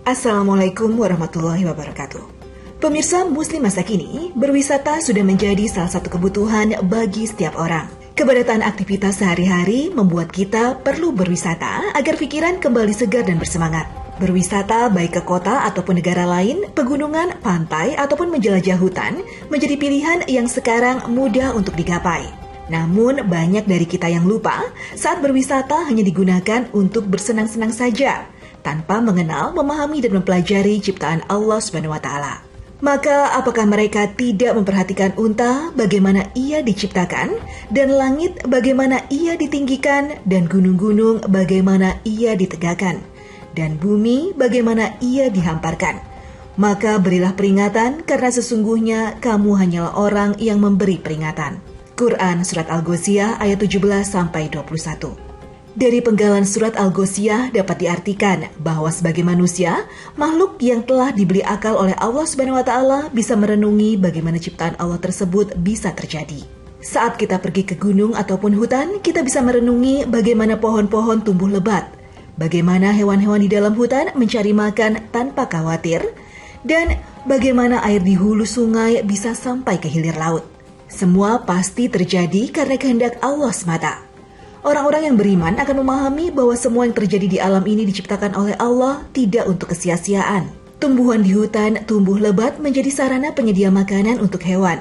Assalamualaikum warahmatullahi wabarakatuh. Pemirsa Muslim masa kini, berwisata sudah menjadi salah satu kebutuhan bagi setiap orang. Kepadatan aktivitas sehari-hari membuat kita perlu berwisata agar pikiran kembali segar dan bersemangat. Berwisata baik ke kota ataupun negara lain, pegunungan, pantai, ataupun menjelajah hutan menjadi pilihan yang sekarang mudah untuk digapai. Namun banyak dari kita yang lupa saat berwisata hanya digunakan untuk bersenang-senang saja, tanpa mengenal, memahami, dan mempelajari ciptaan Allah SWT. Maka apakah mereka tidak memperhatikan unta bagaimana ia diciptakan, dan langit bagaimana ia ditinggikan, dan gunung-gunung bagaimana ia ditegakkan, dan bumi bagaimana ia dihamparkan? Maka berilah peringatan karena sesungguhnya kamu hanyalah orang yang memberi peringatan. Quran Surat Al-Ghoshiyah ayat 17-21. Dari penggalan surat Al-Ghoshiyah dapat diartikan bahwa sebagai manusia, makhluk yang telah diberi akal oleh Allah SWT bisa merenungi bagaimana ciptaan Allah tersebut bisa terjadi. Saat kita pergi ke gunung ataupun hutan, kita bisa merenungi bagaimana pohon-pohon tumbuh lebat, bagaimana hewan-hewan di dalam hutan mencari makan tanpa khawatir, dan bagaimana air di hulu sungai bisa sampai ke hilir laut. Semua pasti terjadi karena kehendak Allah semata. Orang-orang yang beriman akan memahami bahwa semua yang terjadi di alam ini diciptakan oleh Allah tidak untuk kesia-siaan. Tumbuhan di hutan tumbuh lebat menjadi sarana penyedia makanan untuk hewan.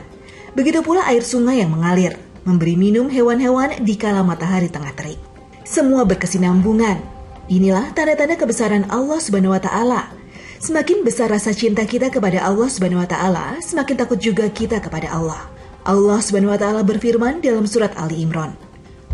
Begitu pula air sungai yang mengalir, memberi minum hewan-hewan di kala matahari tengah terik. Semua berkesinambungan. Inilah tanda-tanda kebesaran Allah SWT. Semakin besar rasa cinta kita kepada Allah SWT, semakin takut juga kita kepada Allah. Allah SWT berfirman dalam surat Ali Imran,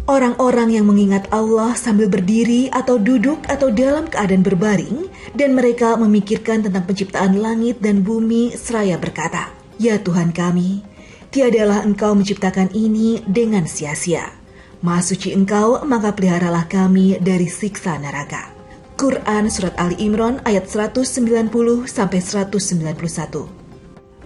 orang-orang yang mengingat Allah sambil berdiri atau duduk atau dalam keadaan berbaring, dan mereka memikirkan tentang penciptaan langit dan bumi seraya berkata, "Ya Tuhan kami, tiadalah Engkau menciptakan ini dengan sia-sia. Maha suci Engkau, maka peliharalah kami dari siksa neraka." Quran Surat Ali Imran ayat 190-191.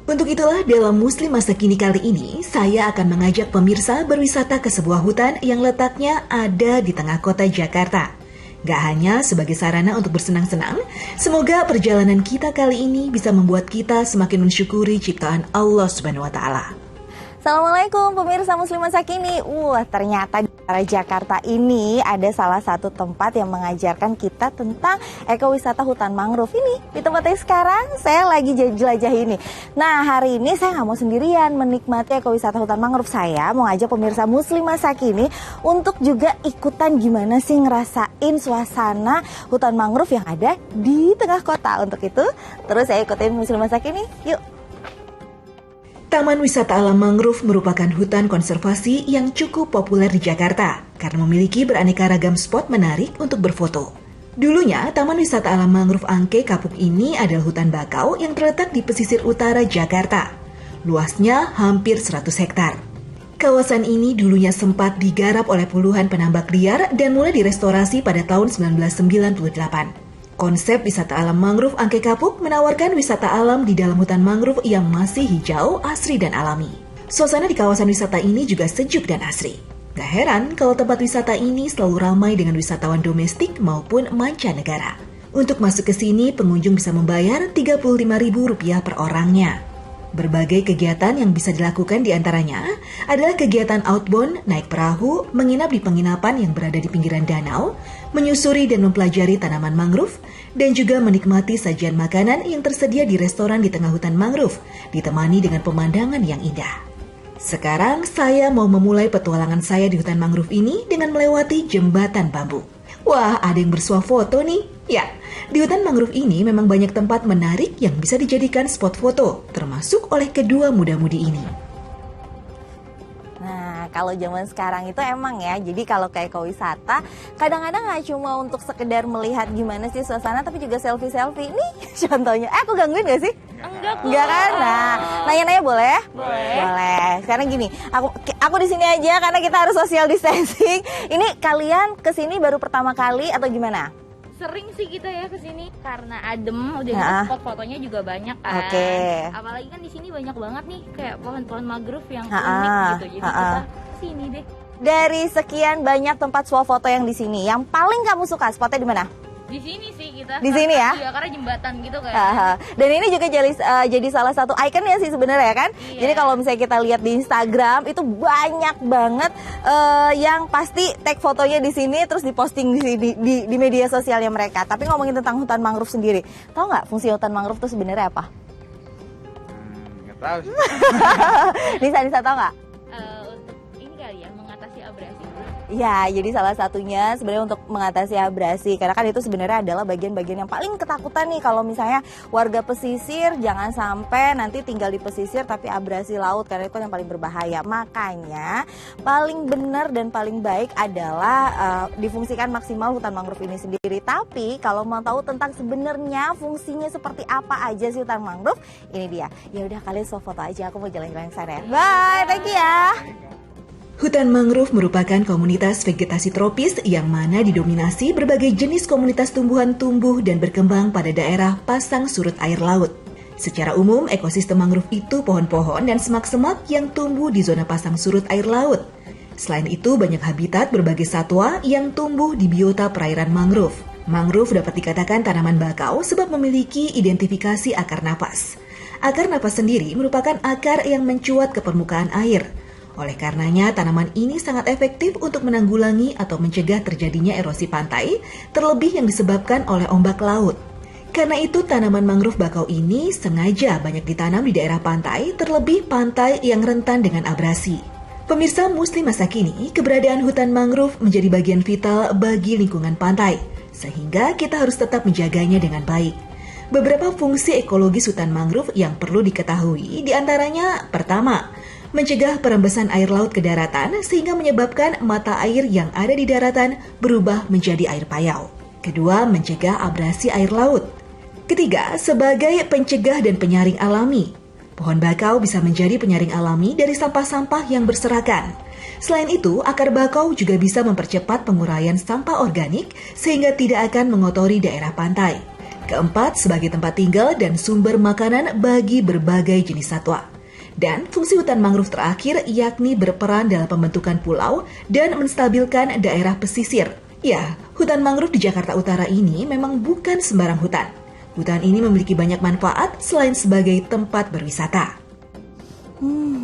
Untuk itulah dalam Muslim masa kini kali ini, saya akan mengajak pemirsa berwisata ke sebuah hutan yang letaknya ada di tengah kota Jakarta. Gak hanya sebagai sarana untuk bersenang-senang, semoga perjalanan kita kali ini bisa membuat kita semakin mensyukuri ciptaan Allah SWT. Assalamualaikum pemirsa Muslim masa kini. Ternyata di Jakarta ini ada salah satu tempat yang mengajarkan kita tentang ekowisata hutan mangrove ini. Di tempatnya sekarang saya lagi jelajah ini. Nah, hari ini saya nggak mau sendirian menikmati ekowisata hutan mangrove. Saya mau ngajak pemirsa Muslim masa kini untuk juga ikutan gimana sih ngerasain suasana hutan mangrove yang ada di tengah kota. Untuk itu, terus saya ikutin Muslim masa kini. Yuk. Taman Wisata Alam Mangrove merupakan hutan konservasi yang cukup populer di Jakarta karena memiliki beraneka ragam spot menarik untuk berfoto. Dulunya, Taman Wisata Alam Mangrove Angke Kapuk ini adalah hutan bakau yang terletak di pesisir utara Jakarta. Luasnya hampir 100 hektar. Kawasan ini dulunya sempat digarap oleh puluhan penambak liar dan mulai direstorasi pada tahun 1998. Konsep wisata alam mangrove Angke Kapuk menawarkan wisata alam di dalam hutan mangrove yang masih hijau, asri, dan alami. Suasana di kawasan wisata ini juga sejuk dan asri. Gak heran kalau tempat wisata ini selalu ramai dengan wisatawan domestik maupun mancanegara. Untuk masuk ke sini, pengunjung bisa membayar Rp35.000 per orangnya. Berbagai kegiatan yang bisa dilakukan diantaranya adalah kegiatan outbound, naik perahu, menginap di penginapan yang berada di pinggiran danau, menyusuri dan mempelajari tanaman mangrove, dan juga menikmati sajian makanan yang tersedia di restoran di tengah hutan mangrove, ditemani dengan pemandangan yang indah. Sekarang saya mau memulai petualangan saya di hutan mangrove ini dengan melewati jembatan bambu. Wah, ada yang bersuah foto nih. Ya, di hutan mangrove ini memang banyak tempat menarik yang bisa dijadikan spot foto, termasuk oleh kedua muda-mudi ini. Nah, kalau zaman sekarang itu emang ya, jadi kalau kayak ekowisata, kadang-kadang nggak cuma untuk sekedar melihat gimana sih suasana, tapi juga selfie-selfie. Nih contohnya, aku gangguin gak sih? Enggak kan? Nah, nanya-nanya boleh? Boleh. Sekarang gini, aku di sini aja karena kita harus social distancing. Ini kalian kesini baru pertama kali atau gimana? Sering sih kita ya kesini karena adem, udah gitu spot fotonya juga banyak kan. Apalagi kan di sini banyak banget nih kayak pohon-pohon mangrove yang unik gitu. Jadi kita kesini deh. Dari sekian banyak tempat swafoto yang di sini, yang paling kamu suka spotnya di mana? Di sini sih kita. Di sini ya? Iya, karena jembatan gitu kan. Dan ini juga jadi salah satu ikonnya sih sebenarnya kan. Iya. Jadi kalau misalnya kita lihat di Instagram itu banyak banget yang pasti tag fotonya di sini terus diposting di media sosialnya mereka. Tapi ngomongin tentang hutan mangrove sendiri, tahu nggak fungsi hutan mangrove itu sebenarnya apa? Nggak tahu sih. Nisa tahu nggak? Untuk ini kali ya, mengatasi abrasi. Ya, jadi salah satunya sebenarnya untuk mengatasi abrasi. Karena kan itu sebenarnya adalah bagian-bagian yang paling ketakutan nih kalau misalnya warga pesisir, jangan sampai nanti tinggal di pesisir tapi abrasi laut, karena itu yang paling berbahaya. Makanya paling benar dan paling baik adalah difungsikan maksimal hutan mangrove ini sendiri. Tapi kalau mau tahu tentang sebenarnya fungsinya seperti apa aja sih hutan mangrove, ini dia. Ya udah, kalian foto aja, aku mau jalan-jalan ke sana. Bye, thank you ya. Hutan mangrove merupakan komunitas vegetasi tropis yang mana didominasi berbagai jenis komunitas tumbuhan tumbuh dan berkembang pada daerah pasang surut air laut. Secara umum, ekosistem mangrove itu pohon-pohon dan semak-semak yang tumbuh di zona pasang surut air laut. Selain itu, banyak habitat berbagai satwa yang tumbuh di biota perairan mangrove. Mangrove dapat dikatakan tanaman bakau sebab memiliki identifikasi akar napas. Akar napas sendiri merupakan akar yang mencuat ke permukaan air. Oleh karenanya, tanaman ini sangat efektif untuk menanggulangi atau mencegah terjadinya erosi pantai, terlebih yang disebabkan oleh ombak laut. Karena itu, tanaman mangrove bakau ini sengaja banyak ditanam di daerah pantai, terlebih pantai yang rentan dengan abrasi. Pemirsa Muslim masa kini, keberadaan hutan mangrove menjadi bagian vital bagi lingkungan pantai, sehingga kita harus tetap menjaganya dengan baik. Beberapa fungsi ekologis hutan mangrove yang perlu diketahui diantaranya, pertama, mencegah perembesan air laut ke daratan sehingga menyebabkan mata air yang ada di daratan berubah menjadi air payau. Kedua, mencegah abrasi air laut. Ketiga, sebagai pencegah dan penyaring alami. Pohon bakau bisa menjadi penyaring alami dari sampah-sampah yang berserakan. Selain itu, akar bakau juga bisa mempercepat penguraian sampah organik sehingga tidak akan mengotori daerah pantai. Keempat, sebagai tempat tinggal dan sumber makanan bagi berbagai jenis satwa. Dan fungsi hutan mangrove terakhir yakni berperan dalam pembentukan pulau dan menstabilkan daerah pesisir. Ya, hutan mangrove di Jakarta Utara ini memang bukan sembarang hutan. Hutan ini memiliki banyak manfaat selain sebagai tempat berwisata.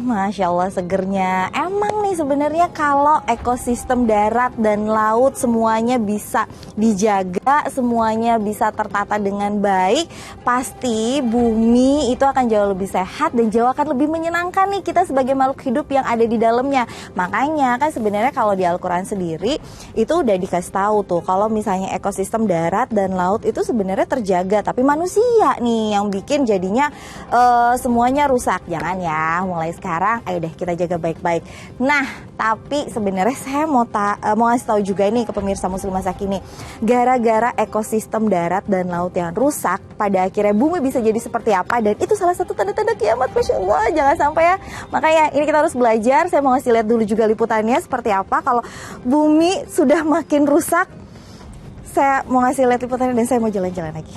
Masya Allah segernya. Emang nih sebenarnya kalau ekosistem darat dan laut semuanya bisa dijaga, semuanya bisa tertata dengan baik, pasti bumi itu akan jauh lebih sehat dan jauh akan lebih menyenangkan nih kita sebagai makhluk hidup yang ada di dalamnya. Makanya kan sebenarnya kalau di Al-Quran sendiri itu udah dikasih tahu tuh kalau misalnya ekosistem darat dan laut itu sebenarnya terjaga, tapi manusia nih yang bikin jadinya semuanya rusak. Jangan ya, mulai sekarang ayo deh kita jaga baik-baik. Nah, tapi sebenarnya saya mau ngasih tahu juga ini ke pemirsa Muslim masa kini. Gara-gara ekosistem darat dan laut yang rusak, pada akhirnya bumi bisa jadi seperti apa, dan itu salah satu tanda-tanda kiamat. Masya Allah, jangan sampai ya. Makanya ini kita harus belajar. Saya mau ngasih lihat dulu juga liputannya seperti apa kalau bumi sudah makin rusak. Saya mau ngasih lihat liputannya dan saya mau jalan-jalan lagi.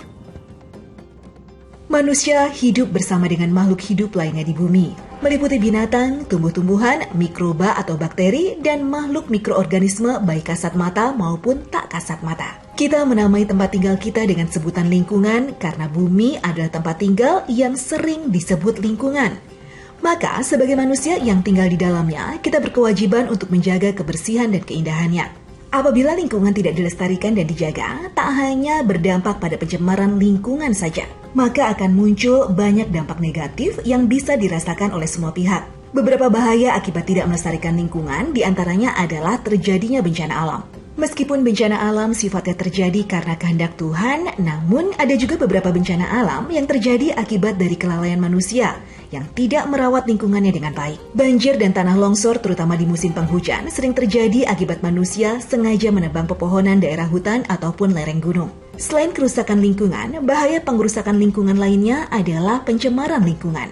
Manusia hidup bersama dengan makhluk hidup lainnya di bumi, meliputi binatang, tumbuh-tumbuhan, mikroba atau bakteri, dan makhluk mikroorganisme baik kasat mata maupun tak kasat mata. Kita menamai tempat tinggal kita dengan sebutan lingkungan karena bumi adalah tempat tinggal yang sering disebut lingkungan. Maka sebagai manusia yang tinggal di dalamnya, kita berkewajiban untuk menjaga kebersihan dan keindahannya. Apabila lingkungan tidak dilestarikan dan dijaga, tak hanya berdampak pada pencemaran lingkungan saja, maka akan muncul banyak dampak negatif yang bisa dirasakan oleh semua pihak. Beberapa bahaya akibat tidak melestarikan lingkungan diantaranya adalah terjadinya bencana alam. Meskipun bencana alam sifatnya terjadi karena kehendak Tuhan, namun ada juga beberapa bencana alam yang terjadi akibat dari kelalaian manusia yang tidak merawat lingkungannya dengan baik. Banjir dan tanah longsor terutama di musim penghujan sering terjadi akibat manusia sengaja menebang pepohonan daerah hutan ataupun lereng gunung. Selain kerusakan lingkungan, bahaya pengerusakan lingkungan lainnya adalah pencemaran lingkungan.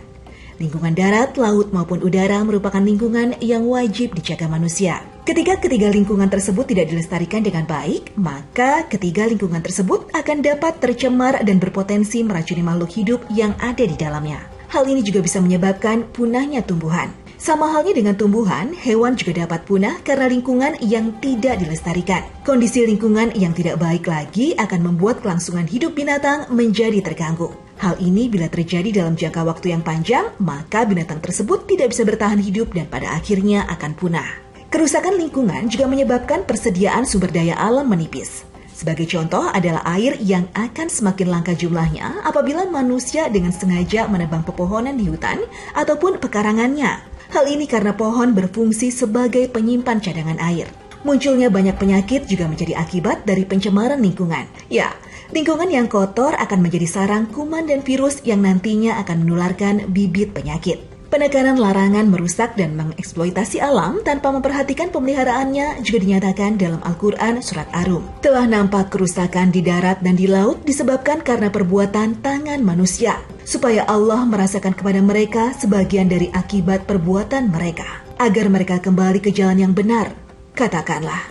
Lingkungan darat, laut maupun udara merupakan lingkungan yang wajib dijaga manusia. Ketika ketiga lingkungan tersebut tidak dilestarikan dengan baik, maka ketiga lingkungan tersebut akan dapat tercemar dan berpotensi meracuni makhluk hidup yang ada di dalamnya. Hal ini juga bisa menyebabkan punahnya tumbuhan. Sama halnya dengan tumbuhan, hewan juga dapat punah karena lingkungan yang tidak dilestarikan. Kondisi lingkungan yang tidak baik lagi akan membuat kelangsungan hidup binatang menjadi terganggu. Hal ini bila terjadi dalam jangka waktu yang panjang, maka binatang tersebut tidak bisa bertahan hidup dan pada akhirnya akan punah. Kerusakan lingkungan juga menyebabkan persediaan sumber daya alam menipis. Sebagai contoh adalah air yang akan semakin langka jumlahnya apabila manusia dengan sengaja menebang pepohonan di hutan ataupun pekarangannya. Hal ini karena pohon berfungsi sebagai penyimpan cadangan air. Munculnya banyak penyakit juga menjadi akibat dari pencemaran lingkungan. Ya, lingkungan yang kotor akan menjadi sarang kuman dan virus yang nantinya akan menularkan bibit penyakit. Penekanan larangan merusak dan mengeksploitasi alam tanpa memperhatikan pemeliharaannya juga dinyatakan dalam Al-Quran Surat Ar-Rum. Telah nampak kerusakan di darat dan di laut disebabkan karena perbuatan tangan manusia, supaya Allah merasakan kepada mereka sebagian dari akibat perbuatan mereka, agar mereka kembali ke jalan yang benar. Katakanlah,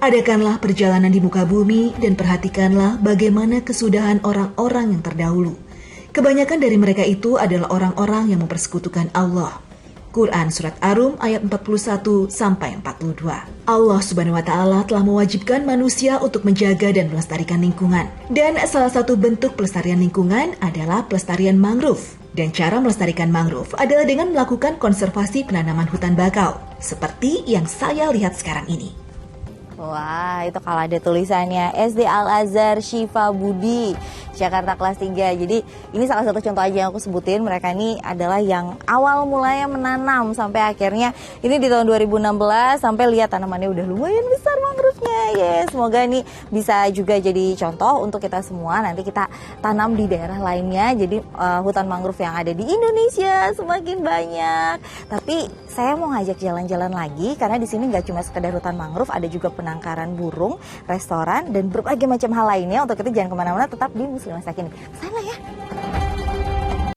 adakanlah perjalanan di muka bumi dan perhatikanlah bagaimana kesudahan orang-orang yang terdahulu. Kebanyakan dari mereka itu adalah orang-orang yang mempersekutukan Allah. Quran Surat Ar-Rum ayat 41-42. Allah Subhanahu wa Ta'ala telah mewajibkan manusia untuk menjaga dan melestarikan lingkungan. Dan salah satu bentuk pelestarian lingkungan adalah pelestarian mangrove. Dan cara melestarikan mangrove adalah dengan melakukan konservasi penanaman hutan bakau, seperti yang saya lihat sekarang ini. Wah, itu kalau ada tulisannya SD Al-Azhar Syifa Budi, Jakarta kelas 3. Jadi ini salah satu contoh aja yang aku sebutin. Mereka ini adalah yang awal mulanya menanam sampai akhirnya ini di tahun 2016 sampai lihat tanamannya udah lumayan besar mangrove-nya. Yes, semoga ini bisa juga jadi contoh untuk kita semua. Nanti kita tanam di daerah lainnya. Jadi hutan mangrove yang ada di Indonesia semakin banyak. Tapi saya mau ngajak jalan-jalan lagi karena di sini nggak cuma sekedar hutan mangrove, ada juga penangkaran burung, restoran, dan berbagai macam hal lainnya. Untuk itu jangan kemana-mana, tetap di Muslimah Sakini. Sana